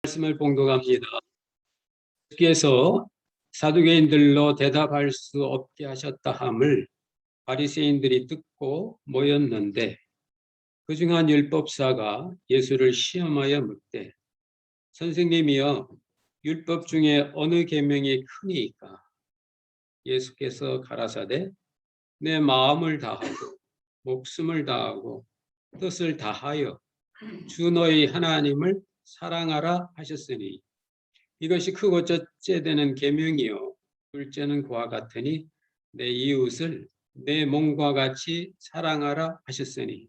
말씀을 봉독합니다. 주께서 사두개인들로 대답할 수 없게 하셨다 함을 바리새인들이 듣고 모였는데 그중 한 율법사가 예수를 시험하여 묻되 선생님이여 율법 중에 어느 계명이 크니이까? 예수께서 가라사대 내 마음을 다하고 목숨을 다하고 뜻을 다하여 주 너희 하나님을 사랑하라 하셨으니 이것이 크고 첫째 되는 계명이요 둘째는 그와 같으니 내 이웃을 내 몸과 같이 사랑하라 하셨으니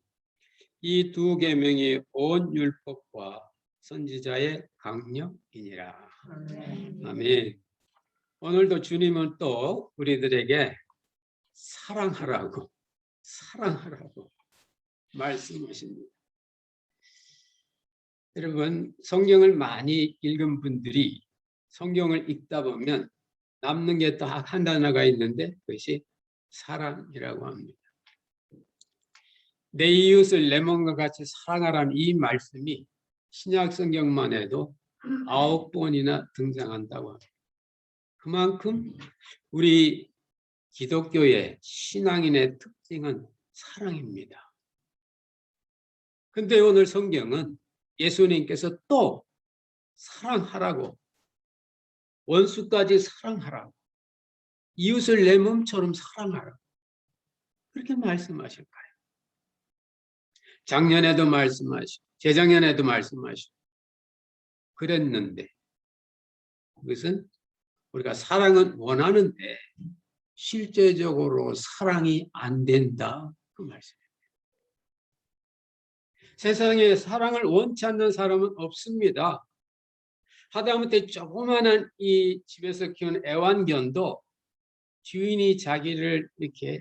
이 두 계명이 온 율법과 선지자의 강령이니라. 아멘. 오늘도 주님은 또 우리들에게 사랑하라고 말씀하십니다. 여러분, 성경을 많이 읽은 분들이 성경을 읽다 보면 남는 게 또 한 단어가 있는데 그것이 사랑이라고 합니다. 내 이웃을 내 몸과 같이 사랑하라는 이 말씀이 신약 성경만 해도 9번이나 등장한다고 합니다. 그만큼 우리 기독교의 신앙인의 특징은 사랑입니다. 근데 오늘 성경은 예수님께서 또 사랑하라고, 원수까지 사랑하라고, 이웃을 내 몸처럼 사랑하라고 그렇게 말씀하실까요? 작년에도 말씀하시고 재작년에도 말씀하시고 그랬는데 그것은 우리가 사랑은 원하는데 실제적으로 사랑이 안 된다 그 말씀입니다. 세상에 사랑을 원치 않는 사람은 없습니다. 하다못해 조그마한 이 집에서 키우는 애완견도 주인이 자기를 이렇게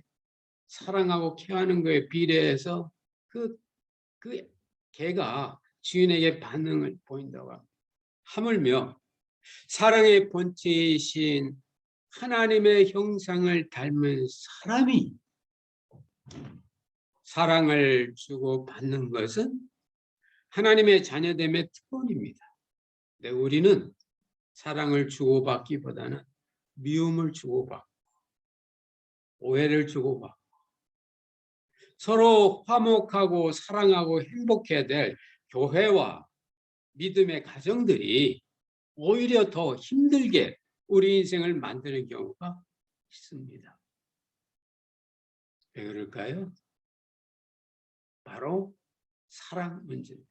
사랑하고 케어하는 거에 비례해서 그 개가 주인에게 반응을 보인다고 합니다. 하물며 사랑의 본체이신 하나님의 형상을 닮은 사람이 사랑을 주고 받는 것은 하나님의 자녀됨의 특권입니다. 근데 우리는 사랑을 주고받기보다는 미움을 주고받고 오해를 주고받고 서로 화목하고 사랑하고 행복해야 될 교회와 믿음의 가정들이 오히려 더 힘들게 우리 인생을 만드는 경우가 있습니다. 왜 그럴까요? 바로 사랑 문제입니다.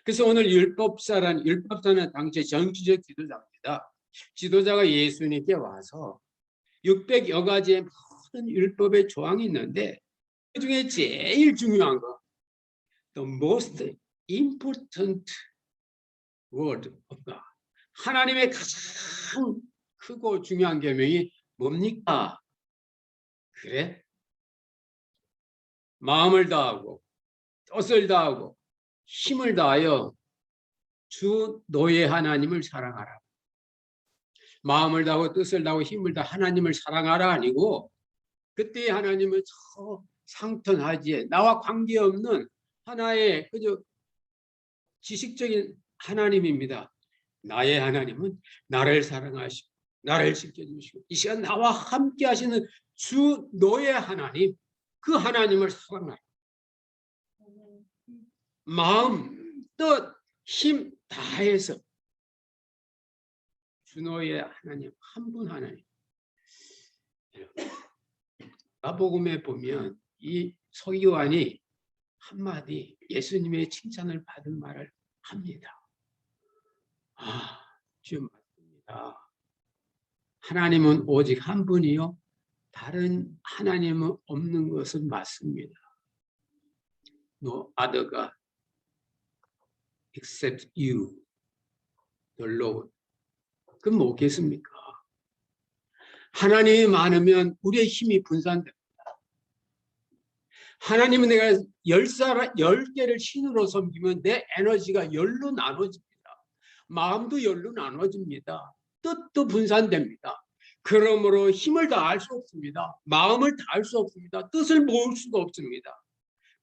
그래서 오늘 율법사는 당시 정치적 지도자입니다. 지도자가 예수님께 와서 600여 가지의 모든 율법의 조항이 있는데 그 중에 제일 중요한 거 The most important word of God 하나님의 가장 크고 중요한 계명이 뭡니까? 그래? 마음을 다하고 뜻을 다하고 힘을 다하여 주 너의 하나님을 사랑하라. 마음을 다하고 뜻을 다하고 힘을 다하고 하나님을 사랑하라 아니고 그때 하나님은 저 상턴하지에 나와 관계없는 하나의 그저 지식적인 하나님입니다. 나의 하나님은 나를 사랑하시고 나를 지켜주시고 이 시간 나와 함께 하시는 주 너의 하나님 그 하나님을 사랑하라. 마음, 뜻, 힘 다해서 주 너의 하나님 한 분 하나님. 마복음에 보면 이 서기관이 한마디 예수님의 칭찬을 받은 말을 합니다. 주 맞습니다. 하나님은 오직 한 분이요 다른 하나님은 없는 것은 맞습니다. No other God except you, the Lord. 그럼 뭐겠습니까? 하나님이 많으면 우리의 힘이 분산됩니다. 하나님은 내가 10개를 신으로 섬기면 내 에너지가 10로 나눠집니다. 마음도 10로 나눠집니다. 뜻도 분산됩니다. 그러므로 힘을 다할 수 없습니다. 마음을 다할 수 없습니다. 뜻을 모을 수도 없습니다.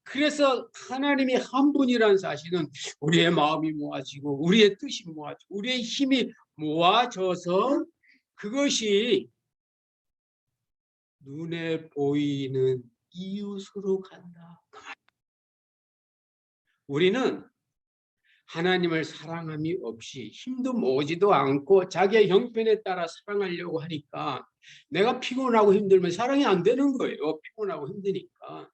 그래서 하나님이 한 분이라는 사실은 우리의 마음이 모아지고 우리의 뜻이 모아지고 우리의 힘이 모아져서 그것이 눈에 보이는 이웃으로 간다. 우리는 하나님을 사랑함이 없이 힘도 모으지도 않고 자기의 형편에 따라 사랑하려고 하니까 내가 피곤하고 힘들면 사랑이 안 되는 거예요. 피곤하고 힘드니까.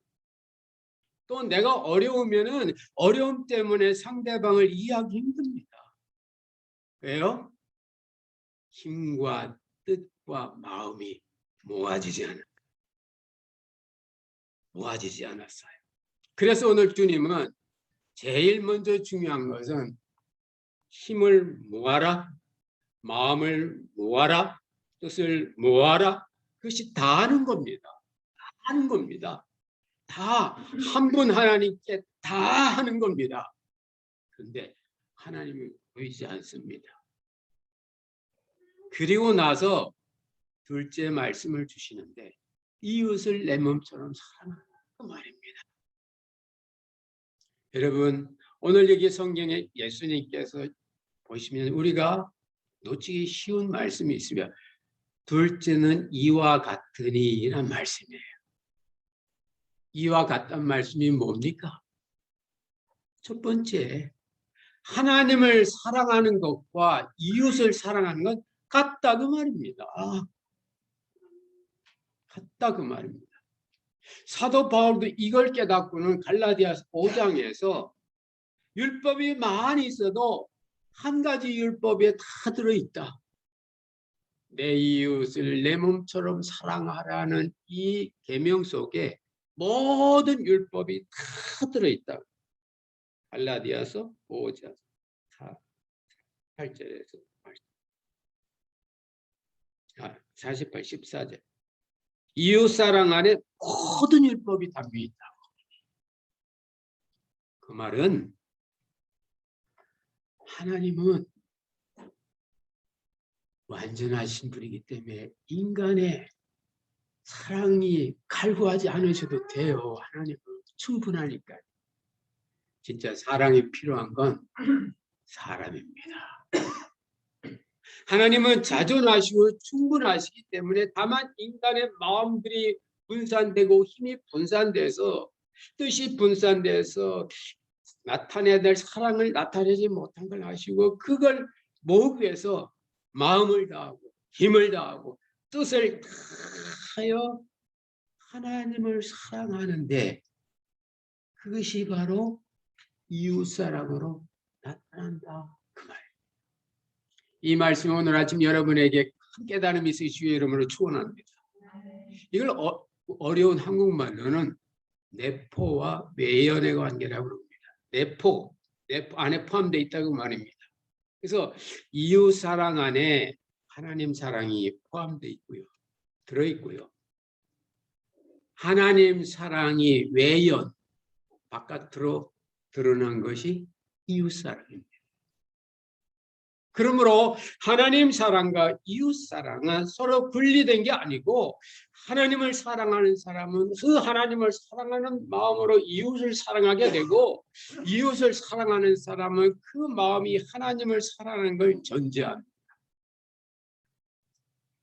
또 내가 어려우면은 어려움 때문에 상대방을 이해하기 힘듭니다. 왜요? 힘과 뜻과 마음이 모아지지 않았어요. 그래서 오늘 주님은 제일 먼저 중요한 것은 힘을 모아라, 마음을 모아라, 뜻을 모아라. 그것이 다 하는 겁니다. 다 하는 겁니다. 다 한 분 하나님께 다 하는 겁니다. 그런데 하나님은 보이지 않습니다. 그리고 나서 둘째 말씀을 주시는데 이웃을 내 몸처럼 사랑하라 그 말입니다. 여러분 오늘 여기 성경에 예수님께서 보시면 우리가 놓치기 쉬운 말씀이 있으면 둘째는 이와 같으니 라는 말씀이에요. 이와 같다는 말씀이 뭡니까? 첫 번째, 하나님을 사랑하는 것과 이웃을 사랑하는 건 같다 그 말입니다. 같다 그 말입니다. 사도 바울도 이걸 깨닫고는 갈라디아서 5장에서 율법이 많이 있어도 한 가지 율법에 다 들어있다. 내 이웃을 내 몸처럼 사랑하라는 이 계명 속에 모든 율법이 다 들어있다. 갈라디아서 5장 8절에서 48, 14절. 이웃사랑 안에 모든 율법이 담겨 있다고. 그 말은 하나님은 완전하신 분이기 때문에 인간의 사랑이 갈구하지 않으셔도 돼요. 하나님은 충분하니까. 진짜 사랑이 필요한 건 사람입니다. 하나님은 자존하시고 충분하시기 때문에 다만 인간의 마음들이 분산되고 힘이 분산돼서 뜻이 분산돼서 나타내야 될 사랑을 나타내지 못한 걸 아시고 그걸 모으기 위해서 마음을 다하고 힘을 다하고 뜻을 다하여 하나님을 사랑하는데 그것이 바로 이웃사랑으로 나타난다 그 말이에요. 이 말씀 오늘 아침 여러분에게 큰 깨달음이 있으시기를 이름으로 축원합니다. 이걸 어려운 한국말로는 내포와 외연의 관계라고 합니다. 내포 안에 포함되어 있다고 말입니다. 그래서 이웃 사랑 안에 하나님 사랑이 포함되어 있고요. 들어있고요. 하나님 사랑이 외연 바깥으로 드러난 것이 이웃 사랑입니다. 그러므로 하나님 사랑과 이웃 사랑은 서로 분리된 게 아니고 하나님을 사랑하는 사람은 그 하나님을 사랑하는 마음으로 이웃을 사랑하게 되고 이웃을 사랑하는 사람은 그 마음이 하나님을 사랑하는 걸 전제합니다.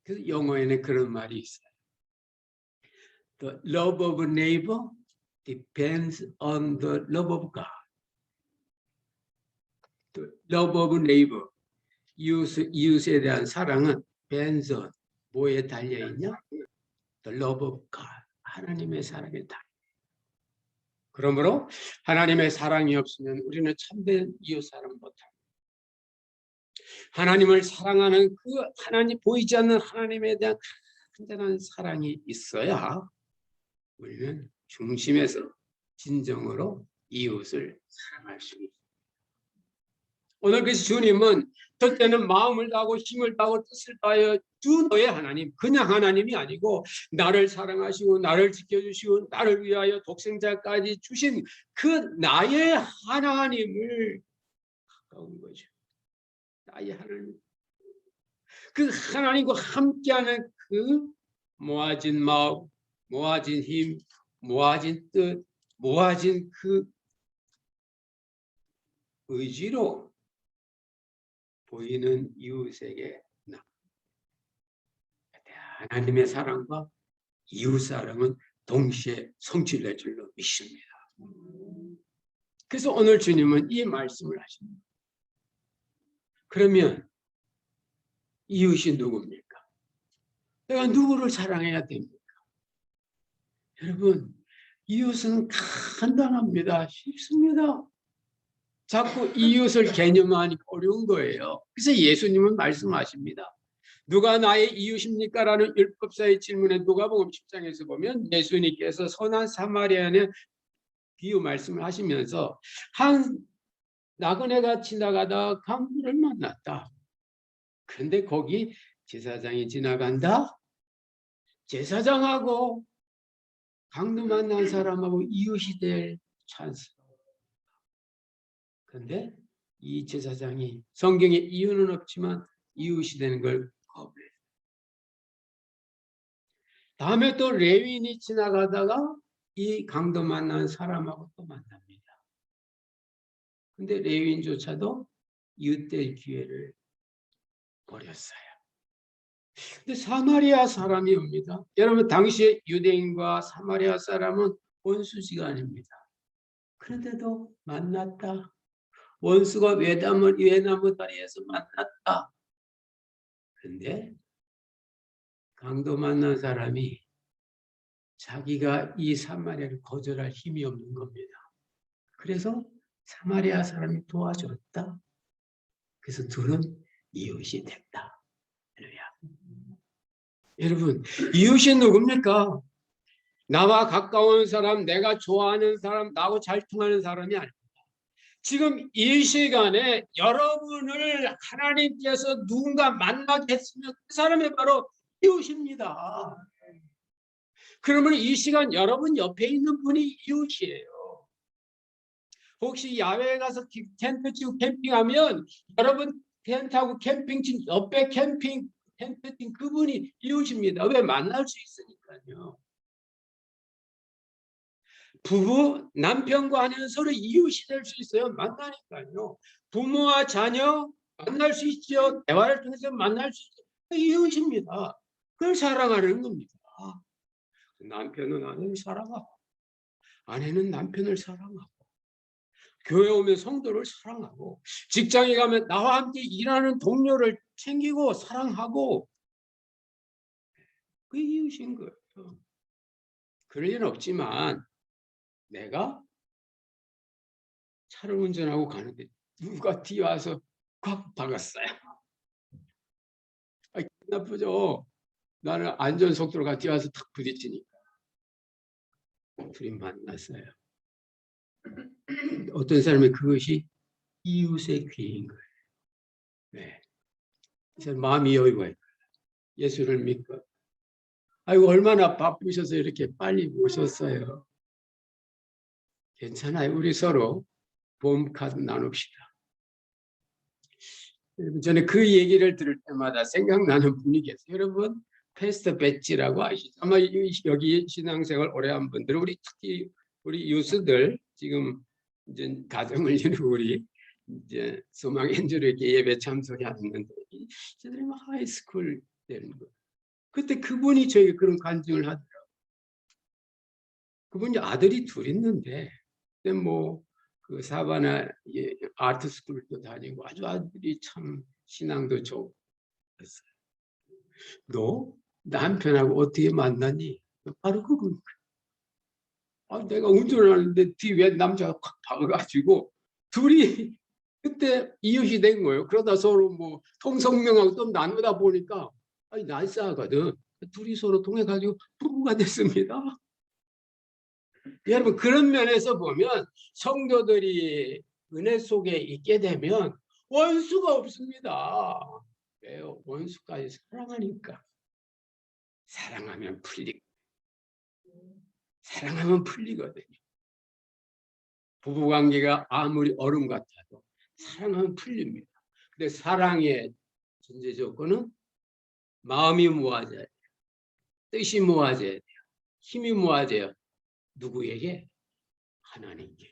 그래서 영어에는 그런 말이 있어요. The love of a neighbor depends on the love of God. The love of a neighbor. 이웃에 대한 사랑은 depends on 뭐에 달려있냐? The love of God. 하나님의 사랑에 달려. 그러므로 하나님의 사랑이 없으면 우리는 참된 이웃 사랑 못합니다. 하나님을 사랑하는 그 하나님 보이지 않는 하나님에 대한 간절한 사랑이 있어야 우리는 중심에서 진정으로 이웃을 사랑할 수 있습니다. 오늘 그 주님은 첫째는 마음을 다하고 힘을 다하고 뜻을 다하여 주 너의 하나님, 그냥 하나님이 아니고 나를 사랑하시고 나를 지켜주시고 나를 위하여 독생자까지 주신 그 나의 하나님을 가까운 거죠. 나의 하나님. 그 하나님과 함께하는 그 모아진 마음, 모아진 힘, 모아진 뜻, 모아진 그 의지로 보이는 이웃에게 하나님의 사랑과 이웃 사랑은 동시에 성취될 줄로 믿습니다. 그래서 오늘 주님은 이 말씀을 하십니다. 그러면 이웃이 누굽니까? 내가 누구를 사랑해야 됩니까? 여러분, 이웃은 간단합니다. 쉽습니다. 자꾸 이웃을 개념하니까 어려운 거예요. 그래서 예수님은 말씀하십니다. 누가 나의 이웃입니까? 라는 율법사의 질문에 누가복음 10장에서 보면 예수님께서 선한 사마리아인의 비유 말씀을 하시면서 한 나그네가 지나가다 강물을 만났다. 그런데 거기 제사장이 지나간다. 제사장하고 강도 만난 사람하고 이웃이 될 찬스. 그런데 이 제사장이 성경에 이유는 없지만 이웃이 되는 걸 거부해요. 다음에 또 레위인이 지나가다가 이 강도 만난 사람하고 또 만납니다. 근데 레위인조차도 이웃될 기회를 버렸어요. 근데 사마리아 사람이 옵니다. 여러분 당시에 유대인과 사마리아 사람은 원수지간입니다. 그런데도 만났다. 원수가 외나무 다리에서 만났다. 그런데 강도 만난 사람이 자기가 이 사마리아를 거절할 힘이 없는 겁니다. 그래서 사마리아 사람이 도와줬다. 그래서 둘은 이웃이 됐다. 여러분, 이웃이 누굽니까? 나와 가까운 사람, 내가 좋아하는 사람, 나하고 잘 통하는 사람이 아닙니다. 지금 이 시간에 여러분을 하나님께서 누군가 만나게 했으면 그 사람이 바로 이웃입니다. 그러면 이 시간 여러분 옆에 있는 분이 이웃이에요. 혹시 야외에 가서 텐트 치고 캠핑하면 여러분 텐트하고 캠핑 친 옆에 캠핑 텐트 친 그분이 이웃입니다. 왜? 만날 수 있으니까요. 부부, 남편과 아내는 서로 이웃이 될 수 있어요. 만나니까요. 부모와 자녀 만날 수 있죠. 대화를 통해서 만날 수 있죠. 이웃입니다. 그걸 사랑하는 겁니다. 남편은 아내를 사랑하고 아내는 남편을 사랑하고 교회 오면 성도를 사랑하고 직장에 가면 나와 함께 일하는 동료를 챙기고 사랑하고 그게 이웃인 거예요. 그럴 일은 없지만 내가 차를 운전하고 가는데 누가 뒤에 와서 꽉 박았어요. 나쁘죠. 나는 안전속도로 가 뒤에 와서 탁 부딪히니까 둘이 만났어요. 어떤 사람이 그것이 이웃의 귀인 거예요. 네. 그래서 마음이 여유가 있고 예수를 믿고 아이고 얼마나 바쁘셔서 이렇게 빨리 오셨어요. 괜찮아요. 우리 서로 보험카드 나눕시다. 저는 그 얘기를 들을 때마다 생각나는 분이 계세요. 여러분 패스터 배지라고 아시죠? 아마 여기 신앙생활 오래 한 분들 우리 특히 우리 유스들 지금 이제 가정을 이루고 우리 이제 소망 엔주로 이렇게 예배 참석하는데 저들이 막 하이스쿨 되는 거. 그때 그분이 저에게 그런 간증을 하더라고요. 그분이 아들이 둘 있는데 뭐 그 사바나 아트 스쿨도 다니고 아주 아들이 참 신앙도 좋고 그랬어요. 너 남편하고 어떻게 만났니? 바로 그분. 내가 운전을 하는데 뒤에 남자가 확 박아가지고 둘이 그때 이웃이 된 거예요. 그러다 서로 뭐 통성명하고 또 나누다 보니까 날싸하거든. 둘이 서로 통해가지고 부부가 됐습니다. 여러분 그런 면에서 보면 성도들이 은혜 속에 있게 되면 원수가 없습니다. 왜요? 원수까지 사랑하니까. 사랑하면 풀리거든요. 부부관계가 아무리 얼음 같아도 사랑하면 풀립니다. 근데 사랑의 전제 조건은 마음이 모아져야 돼요. 뜻이 모아져야 돼요. 힘이 모아져요. 누구에게? 하나님께.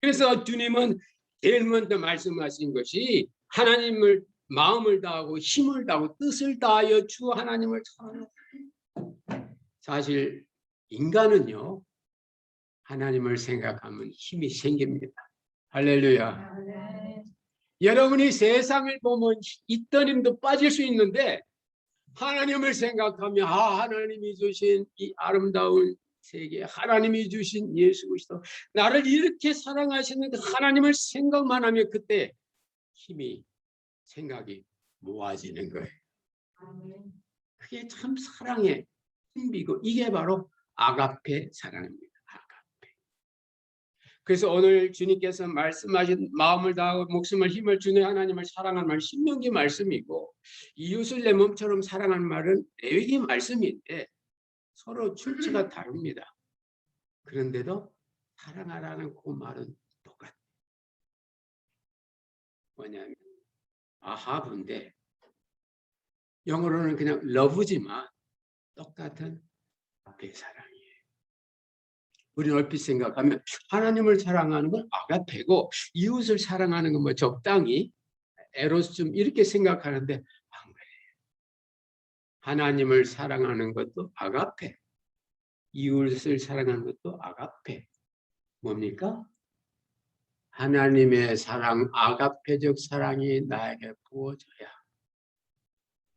그래서 주님은 제일 먼저 말씀하신 것이 하나님을 마음을 다하고 힘을 다하고 뜻을 다하여 주 하나님을 사랑하라. 사실 인간은요, 하나님을 생각하면 힘이 생깁니다. 할렐루야. 네. 여러분이 세상을 보면 있던 힘도 빠질 수 있는데 하나님을 생각하면 하나님이 주신 이 아름다운 세계, 하나님이 주신 예수 그리스도, 나를 이렇게 사랑하시는 그 하나님을 생각만 하면 그때 힘이, 생각이 모아지는 거예요. 그게 참 사랑의 힘이고 이게 바로 아가페 사랑입니다. 아가페. 그래서 오늘 주님께서 말씀하신 마음을 다하고 목숨을 힘을 주는 하나님을 사랑하는 말 신명기 말씀이고, 이웃을 내 몸처럼 사랑하는 말은 레위기 말씀인데 서로 출처가 다릅니다. 그런데도 사랑하라는 그 말은 똑같아요. 뭐냐면 아합인데 영어로는 그냥 러브지만 똑같은 아가페 사랑이에요. 우리는 얼핏 생각하면 하나님을 사랑하는 건 아가페고 이웃을 사랑하는 건 뭐 적당히 에로스 좀 이렇게 생각하는데 안 그래요. 하나님을 사랑하는 것도 아가페, 이웃을 사랑하는 것도 아가페. 뭡니까? 하나님의 사랑, 아가페적 사랑이 나에게 부어져야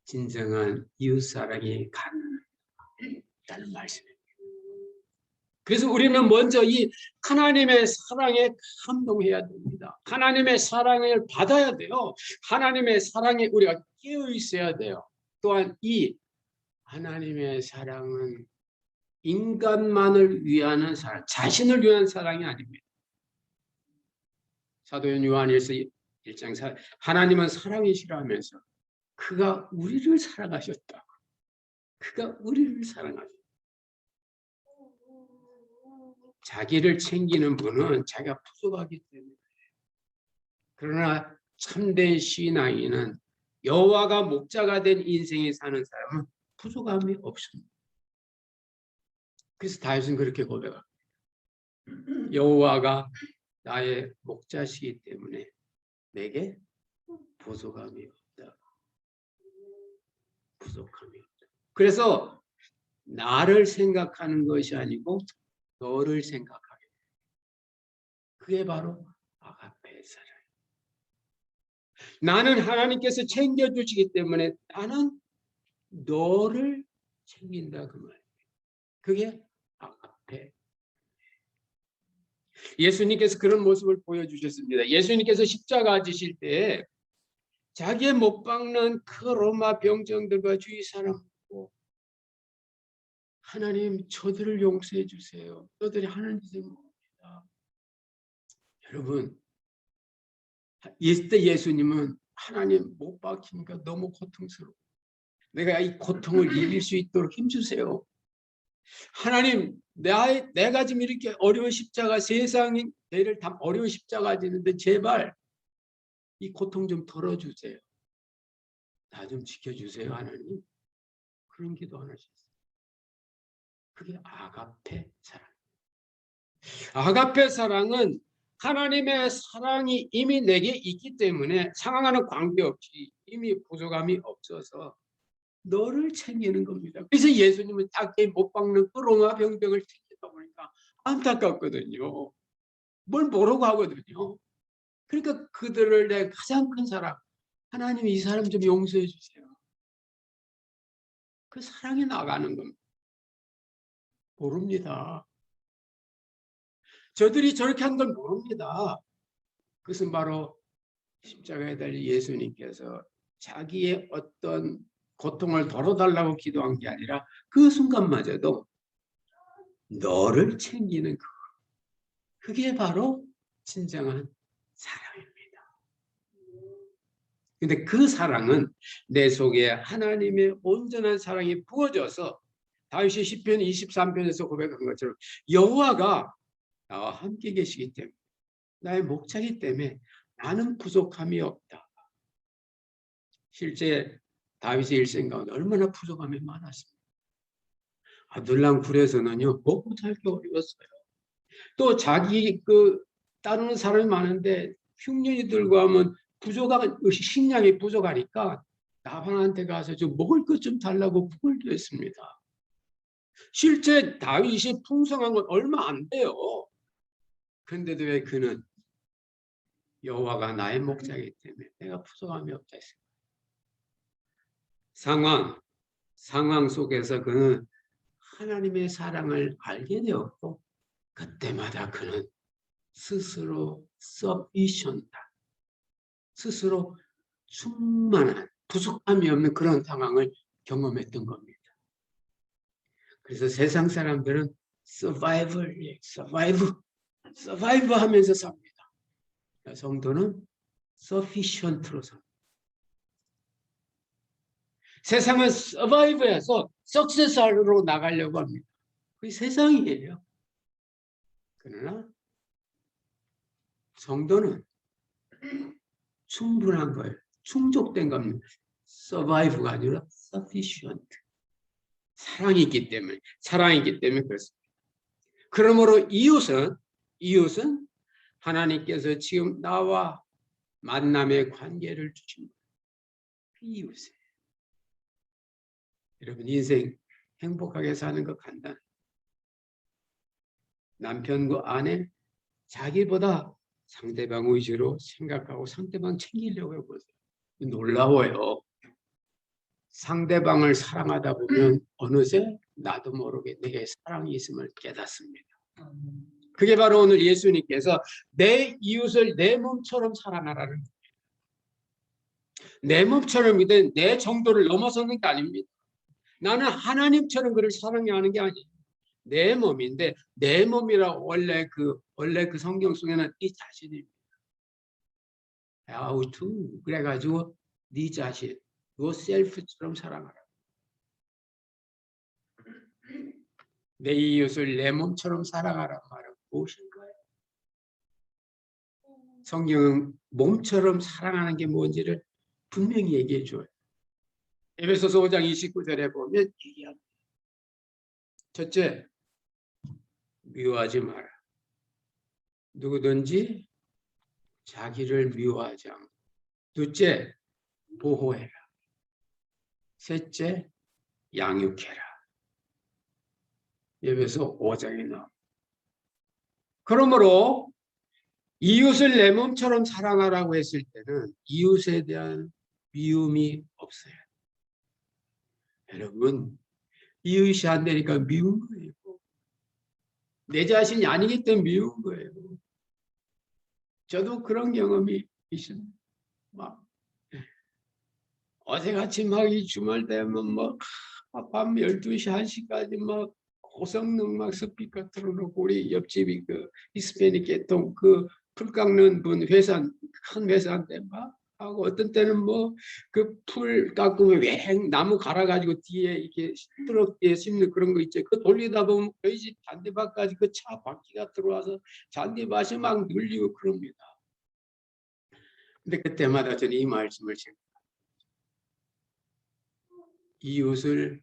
진정한 이웃 사랑이 가능하다는 말씀입니다. 그래서 우리는 먼저 이 하나님의 사랑에 감동해야 됩니다. 하나님의 사랑을 받아야 돼요. 하나님의 사랑에 우리가 깨어 있어야 돼요. 또한 이 하나님의 사랑은 인간만을 위한 사랑, 자신을 위한 사랑이 아닙니다. 사도연 요한일서 1장 4, 하나님은 사랑이시라 하면서 그가 우리를 사랑하셨다. 그가 우리를 사랑하셨다. 자기를 챙기는 분은 자기가 부족하기 때문에. 그러나 참된 신앙인은 여호와가 목자가 된 인생에 사는 사람은 부족함이 없습니다. 그래서 다윗은 그렇게 고백합니다. 여호와가 나의 목자시기 때문에 내게 부족함이 없다. 부족함이 없다. 그래서 나를 생각하는 것이 아니고 너를 생각하게 돼. 그게 바로 아가페의 사랑. 나는 하나님께서 챙겨주시기 때문에 나는 너를 챙긴다 그 말이에요. 그게 아가페. 예수님께서 그런 모습을 보여주셨습니다. 예수님께서 십자가 지실 때 자기의 못 박는 그 로마 병정들과 주위 사람고 하나님 저들을 용서해 주세요. 너들이 하는 짓을 모릅니다. 여러분 이때 예수님은 하나님 못 박히니까 너무 고통스러워. 내가 이 고통을 이길 수 있도록 힘주세요. 하나님 내가 지금 이렇게 어려운 십자가 세상이 내를 다 어려운 십자가 지는데 제발 이 고통 좀 덜어주세요. 나 좀 지켜주세요 하나님. 그런 기도 안 하셨어요. 그게 아가페 사랑. 아가페 사랑은 하나님의 사랑이 이미 내게 있기 때문에 상황하는 관계없이 이미 부족함이 없어서 너를 챙기는 겁니다. 그래서 예수님은 작게 못 박는 그 로마 병병을 챙기다 보니까 안타깝거든요. 뭘 모르고 하거든요. 그러니까 그들을 내 가장 큰 사랑, 하나님 이 사람 좀 용서해 주세요. 그 사랑이 나가는 겁니다. 모릅니다. 저들이 저렇게 한 걸 모릅니다. 그것은 바로 십자가에 달린 예수님께서 자기의 어떤 고통을 덜어달라고 기도한 게 아니라 그 순간마저도 너를 챙기는 그게 바로 진정한 사랑입니다. 근데 그 사랑은 내 속에 하나님의 온전한 사랑이 부어져서 다윗이 시편 23편에서 고백한 것처럼 여호와가 나와 함께 계시기 때문에 나의 목자이기 때문에 나는 부족함이 없다. 실제 다윗의 일생 가운데 얼마나 부족함이 많았습니까? 아둘람 굴에서는요 먹고 살기 어려웠어요. 또 자기 따르는 사람이 많은데 흉년이들과 하면 식량이 부족하니까 나반한테 가서 좀 먹을 것 좀 달라고 부르기도 했습니다. 실제 다윗이 풍성한 건 얼마 안 돼요. 그런데도 왜 그는 여호와가 나의 목자이기 때문에 내가 부족함이 없다 했어요. 상황 속에서 그는 하나님의 사랑을 알게 되었고 그때마다 그는 스스로 sufficient다. 스스로 충만한 부족함이 없는 그런 상황을 경험했던 겁니다. 그래서 세상 사람들은 survive 하면서 삽니다. 성도는 sufficient로 삽니다. 세상은 survive해서 success로 나가려고 합니다. 그게 세상이에요. 그러나 성도는 충분한 거예요. 충족된 겁니다. survive가 아니라 sufficient. 사랑이 있기 때문에 그렇습니다. 그러므로 이웃은 하나님께서 지금 나와 만남의 관계를 주신 이웃이에요. 여러분 인생 행복하게 사는 거 간단해요. 남편과 아내 자기보다 상대방 위주로 생각하고 상대방 챙기려고 해보세요. 놀라워요. 상대방을 사랑하다 보면 어느새 나도 모르게 내게 사랑이 있음을 깨닫습니다. 그게 바로 오늘 예수님께서 내 이웃을 내 몸처럼 사랑하라는 겁니다. 내 몸처럼이든 내 정도를 넘어서는 게 아닙니다. 나는 하나님처럼 그를 사랑해야 하는 게 아니에요. 내 몸인데 내 몸이라 원래 그 성경 속에는 이 자신입니다. 아우투 그래가지고 네 자신, yourself처럼 사랑하라. 내 이웃을 내 몸처럼 사랑하라는 말은 무엇인가요? 성경은 몸처럼 사랑하는 게 뭔지를 분명히 얘기해 줘요. 에베소서 5장 29절에 보면 얘기합니다. 첫째, 미워하지 마라. 누구든지 자기를 미워하지 않고. 둘째, 보호해라. 셋째, 양육해라. 에베소 5장에 나옵니다. 그러므로 이웃을 내 몸처럼 사랑하라고 했을 때는 이웃에 대한 미움이 없어요. 여러분, 이웃이 안 되니까 미운 거예요. 내 자신이 아니기 때문에 미운 거예요. 저도 그런 경험이 있습니다. 막 어제같이 막 이 주말 되면 막 밤 12시, 1시까지 막 고성능 막 스피커 틀어놓고 우리 옆집이 그 히스패닉 계통 그 풀 깎는 분 큰 회사인데 막 하고 어떤 때는 뭐 그 풀 깎으면 왱 나무 갈아가지고 뒤에 이렇게 트럭 뒤에 씹는 그런 거 있죠. 그 돌리다 보면 저희 집 잔디밭까지 그 차 바퀴가 들어와서 잔디밭이 막 눌리고 그럽니다. 근데 그때마다 저는 이 말씀을 제가 이웃을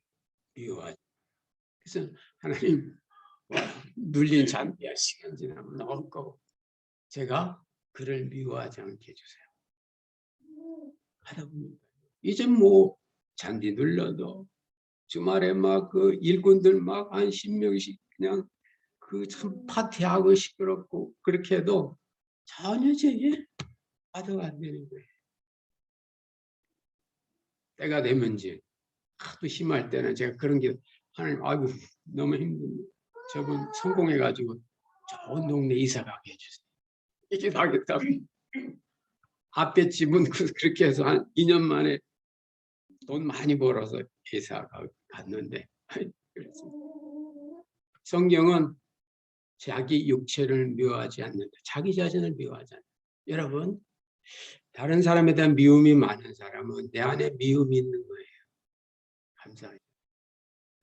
미워하지. 그래서 하나님 눌린 잔디야 시간 지나면 나올 거고 제가 그를 미워하지 않게 해주세요. 하다 보니까 이제 뭐 잔디 눌러도 주말에 막 그 일꾼들 막 한 10명씩 그냥 그 참 파티하고 시끄럽고 그렇게 해도 전혀 제 바다가 안 되는 거예요. 때가 되면 이제 하도 심할 때는 제가 그런 게 하나님 아이고 너무 힘듭니다. 저분 성공해가지고 좋은 동네 이사 가게 해주세요. 이게 하겠다고. 앞에 집은 그렇게 해서 한 2년 만에 돈 많이 벌어서 이사 갔는데 성경은 자기 육체를 미워하지 않는다. 자기 자신을 미워하지 않는다. 여러분 다른 사람에 대한 미움이 많은 사람은 내 안에 미움이 있는 거예요. 감사해요.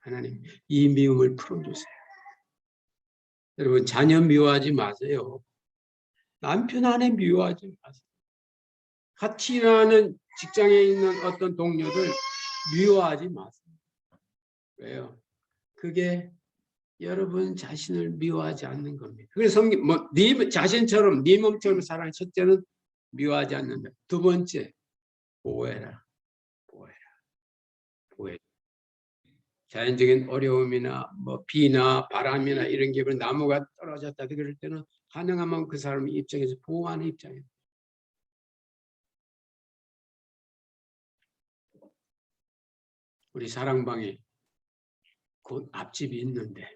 하나님 이 미움을 풀어주세요. 여러분 자녀 미워하지 마세요. 남편 아내 미워하지 마세요. 같이 일하는 직장에 있는 어떤 동료들 미워하지 마세요. 왜요? 그게 여러분 자신을 미워하지 않는 겁니다. 그래서 성경 네 자신처럼 네 몸처럼 사랑하는 첫째는 미워하지 않는다. 두 번째 보호해라. 보호해. 자연적인 어려움이나 비나 바람이나 이런 게 나무가 떨어졌다 그럴 때는 가능하면 그 사람의 입장에서 보호하는 입장이에요. 우리 사랑방에 곧 앞집이 있는데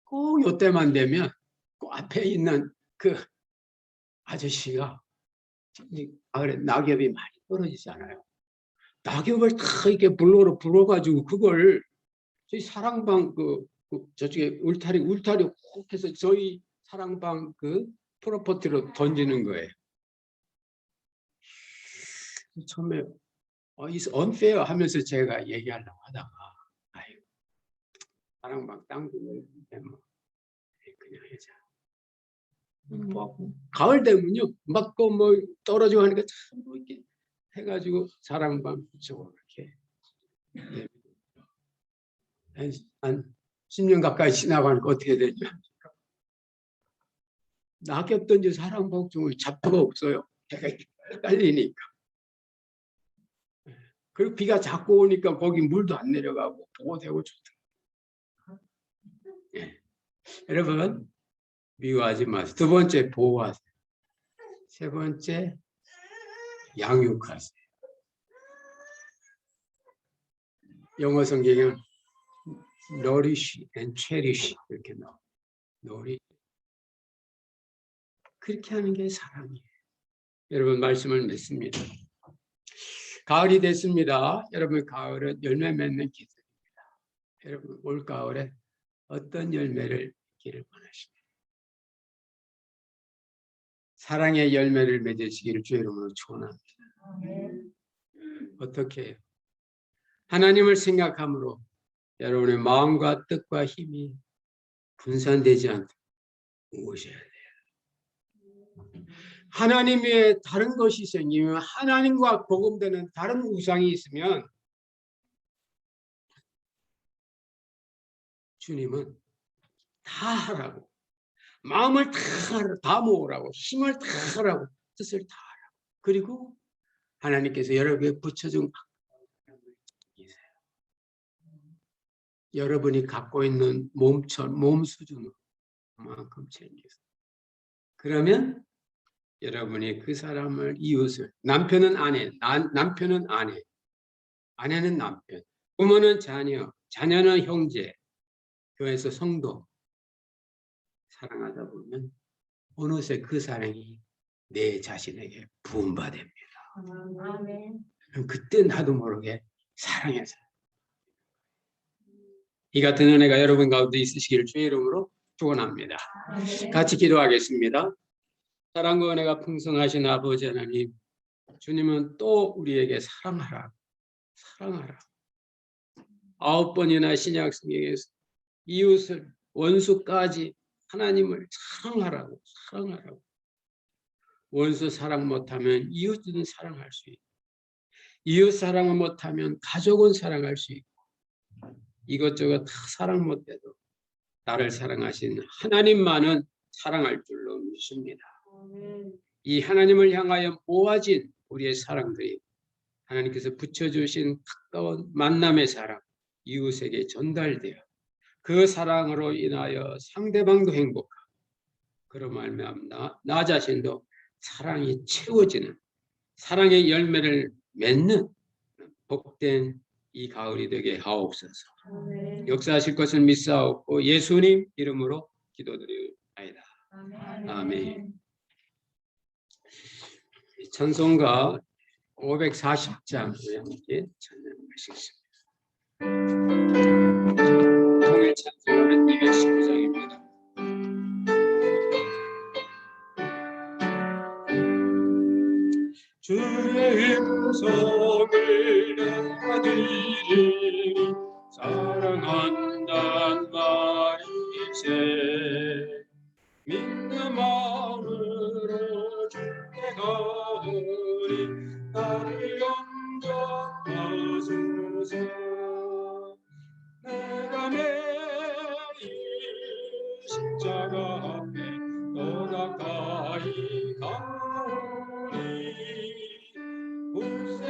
꼭 요때만 되면 그 앞에 있는 그 아저씨가 가을에 낙엽이 많이 떨어지잖아요. 낙엽을 다 이렇게 불로로 불어가지고 그걸 저희 사랑방 저쪽에 울타리 콕 해서 저희 사랑방 그 프로퍼티로 던지는 거예요. 처음에 it's unfair 하면서 제가 얘기하려고 하다가 아이고 사랑방 땅 주는데 뭐 그냥 하자. 가을 되면요 막 떨어지고 하니까 참 이렇게 해가지고 사랑방 그쪽으로 이렇게 한 10년 가까이 지나가니까 어떻게 되죠? 낙엽 던지 사랑방 쪽을 잡초가 없어요. 깔리니까. 그리고 비가 자꾸 오니까 거기 물도 안 내려가고 보호되고 좋다. 예. 여러분 미워하지 마세요. 두 번째 보호하세요. 세 번째 양육하세요. 영어 성경에는 nourish and cherish 이렇게 나와요. nourish. 그렇게 하는 게 사랑이에요. 여러분 말씀을 맺습니다. 가을이 됐습니다. 여러분 가을은 열매 맺는 계절입니다. 여러분 올 가을에 어떤 열매를 맺기를 원하십니까? 사랑의 열매를 맺으시기를 주의 이름으로 축원합니다. 어떻게 해요? 하나님을 생각함으로 여러분의 마음과 뜻과 힘이 분산되지 않도록 오셔야 돼요. 하나님 외에 다른 것이 생기면 하나님과 복음되는 다른 우상이 있으면 주님은 다 하라고 마음을 다 모으라고 힘을 다 하라고 뜻을 다 하라고 그리고 하나님께서 여러분에게 붙여준 여러분이 갖고 있는 몸 수준으로 그만큼 챙기세요. 그러면 여러분이 그 사람을 이웃을 남편은 아내, 남편은 아내, 아내는 남편, 부모는 자녀, 자녀는 형제, 교회에서 성도 사랑하다 보면 어느새 그 사랑이 내 자신에게 부음받습니다. 그럼 그때 나도 모르게 사랑해서 이 같은 은혜가 여러분 가운데 있으시기를 주의 이름으로 축원합니다. 같이 기도하겠습니다. 사랑과 은혜가 풍성하신 아버지 하나님, 주님은 또 우리에게 사랑하라. 9번이나 신약 성경에서 이웃을 원수까지 하나님을 사랑하라고. 원수 사랑 못하면 이웃은 사랑할 수 있고 이웃 사랑을 못하면 가족은 사랑할 수 있고 이것저것 다 사랑 못해도 나를 사랑하신 하나님만은 사랑할 줄로 믿습니다. 이 하나님을 향하여 모아진 우리의 사랑들이 하나님께서 붙여주신 가까운 만남의 사랑 이웃에게 전달되어 그 사랑으로 인하여 상대방도 행복하고 그로 말미암아 나 자신도 사랑이 채워지는 사랑의 열매를 맺는 복된 이 가을이 되게 하옵소서. 역사하실 것을 믿사옵고 예수님 이름으로 기도드리옵나이다. 아멘. 찬송가 540장을 함께 찬양하시겠습니다. 통일 찬송가는 219장입니다. 주의 음성을 내드리니 사랑한단 말이세 믿는 마음으로 주께 가오니 나를 영접하소서 내가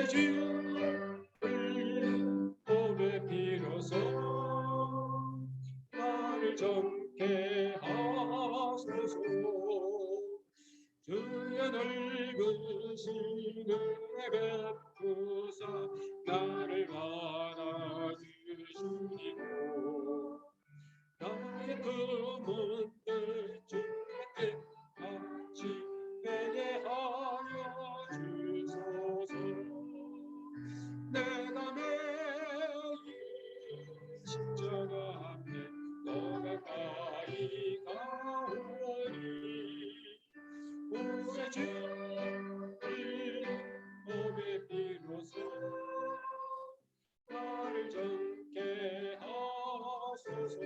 주의 복의 비로소 나를 정케 하소서. 주의 늙으신 은혜 베푸사 나를 안아주시고 나의 품은 주의 뜻같이 배회하여 주소서. 내가 매일 십자가 앞에 더 가까이 가오니 우세 주의 복의 비로소 나를 정케 하소서.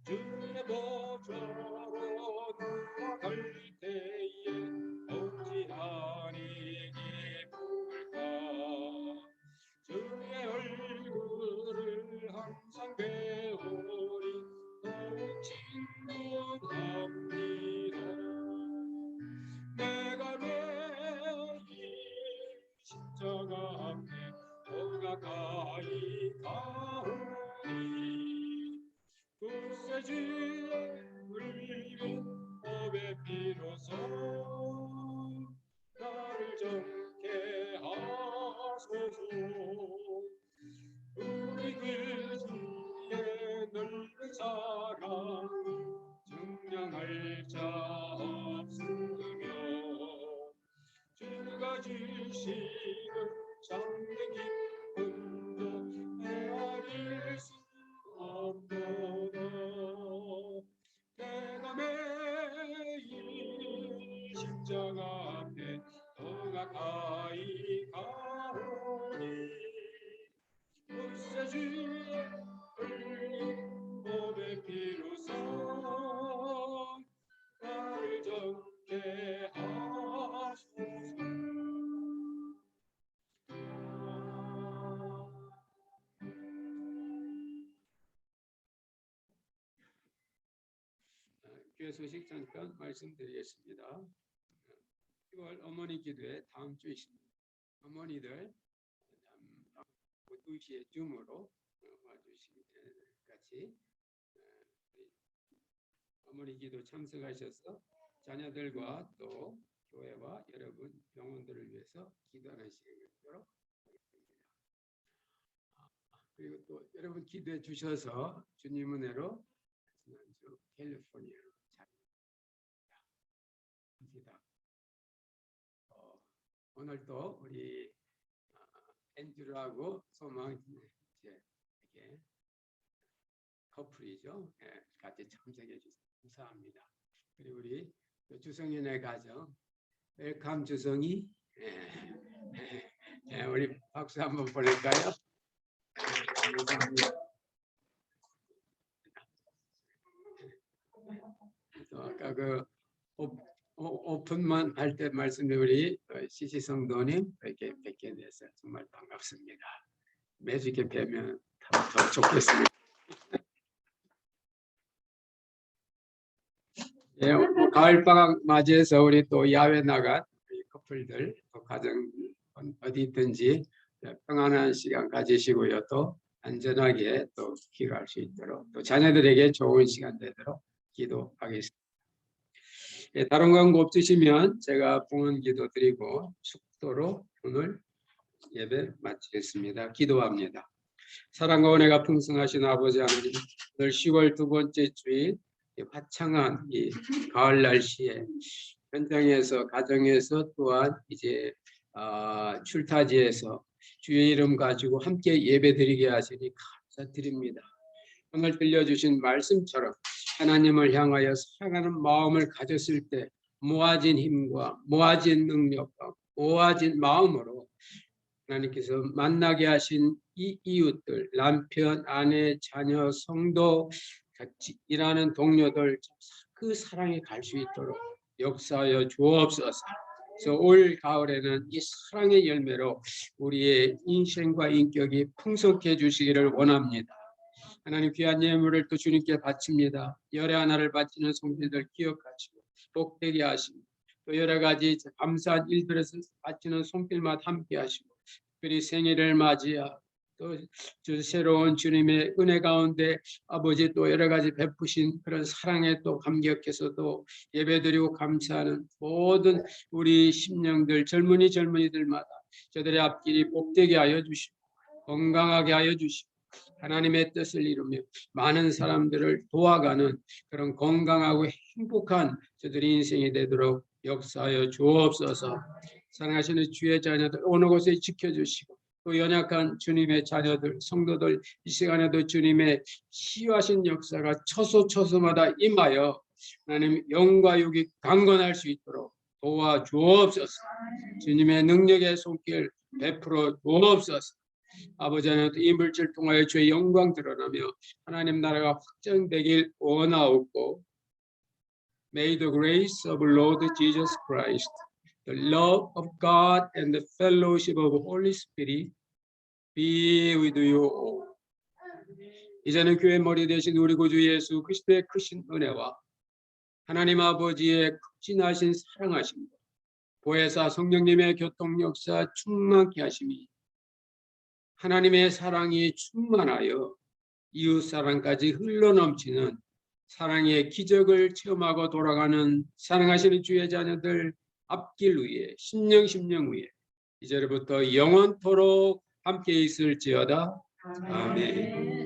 주의 보좌로 나아갈 때에 어찌하니 기쁠까. 주의 얼굴을 항상 배우리 더욱 친근합니다. 내가 매일 십자가 앞에 더 가까이 가오니 구세주의 붉은 법의 비로소 나를 정케 하소서. 우리 그 주의 넓은 사랑 증명할 자 없으며 주가 주시는 참된 기쁨도 헤아릴 수 없도다. 내가 매일 십자가 앞에 더 가까이 가오니 구세주의 붉은 법의 비로소 나를 정케 하소서. 교회 소식 잠깐 말씀드리겠습니다. 10월 어머니 기도회 다음 주 있습니다. 어머니들 2시에 줌으로 와주시면 같이 어머니 기도 참석하셔서 자녀들과 또 교회와 여러분 영혼들을 위해서 기도하는 시간이 있도록 하겠습니다. 그리고 또 여러분 기도해 주셔서 주님 은혜로 지난주 캘리포니아로 잘합니다. 오늘도 우리 앤드루하고 소망 이제 이렇게 커플이죠. 같이 참석해 주셔서 감사합니다. 그리고 우리 주성인의 가정 웰컴 주성이 우리 박수 한번 보낼까요? 아까 그 오픈만 할 때 말씀해 우리 CC 성도님 이렇게 뵙게 돼서 정말 반갑습니다. 매주 이렇게 뵈면 더 좋겠습니다. 가을방학 맞이해서 우리 또 야외 나간 커플들 또 가정 어디 있든지 평안한 시간 가지시고요. 또 안전하게 또 기도할 수 있도록 또 자녀들에게 좋은 시간 되도록 기도하겠습니다. 다른 광고 없으시면 제가 봉헌 기도 드리고 축도로 오늘 예배 마치겠습니다. 기도합니다. 사랑과 은혜가 풍성하신 아버지 하나님, 오늘 10월 두 번째 주일 화창한 이 가을 날씨에 현장에서 가정에서 또한 이제 출타지에서 주의 이름 가지고 함께 예배드리게 하시니 감사드립니다. 오늘 들려주신 말씀처럼 하나님을 향하여 사랑하는 마음을 가졌을 때 모아진 힘과 모아진 능력과 모아진 마음으로 하나님께서 만나게 하신 이 이웃들, 남편, 아내, 자녀, 성도, 같이 일하는 동료들 그 사랑에 갈 수 있도록 역사하여 주옵소서. 그래서 올 가을에는 이 사랑의 열매로 우리의 인생과 인격이 풍성해 주시기를 원합니다. 하나님 귀한 예물을 또 주님께 바칩니다. 열의 하나를 바치는 성도들 기억하시고 복되게 하시고 또 여러 가지 감사한 일들에서 바치는 손길마다 함께 하시고 특별히 생일을 맞이하 또 새로운 주님의 은혜 가운데 아버지 또 여러 가지 베푸신 그런 사랑에 또 감격해서 또 예배드리고 감사하는 모든 우리 심령들 젊은이들마다 저들의 앞길이 복되게 하여 주시고 건강하게 하여 주시고 하나님의 뜻을 이루며 많은 사람들을 도와가는 그런 건강하고 행복한 저들의 인생이 되도록 역사하여 주옵소서. 사랑하시는 주의 자녀들 어느 곳에 지켜주시고 또 연약한 주님의 자녀들 성도들 이 시간에도 주님의 치유하신 역사가 처소처소마다 임하여 하나님 영과 육이 강건할 수 있도록 도와주옵소서. 주님의 능력의 손길 베풀어 주옵소서. 아버지 하나님 이 물질 통하여 주의 영광 드러나며 하나님 나라가 확장되길 원하옵고 May the grace of Lord Jesus Christ, the love of God and the fellowship of the Holy Spirit be with you all. 이제는 교회 머리 되신 우리 구주 예수 그리스도의 크신 은혜와 하나님 아버지의 극진하신 사랑하심과 보혜사 성령님의 교통 역사 충만케 하심이 하나님의 사랑이 충만하여 이웃사랑까지 흘러넘치는 사랑의 기적을 체험하고 돌아가는 사랑하시는 주의 자녀들 앞길 위에 심령 위에 이제부터 영원토록 함께 있을지어다. 아멘.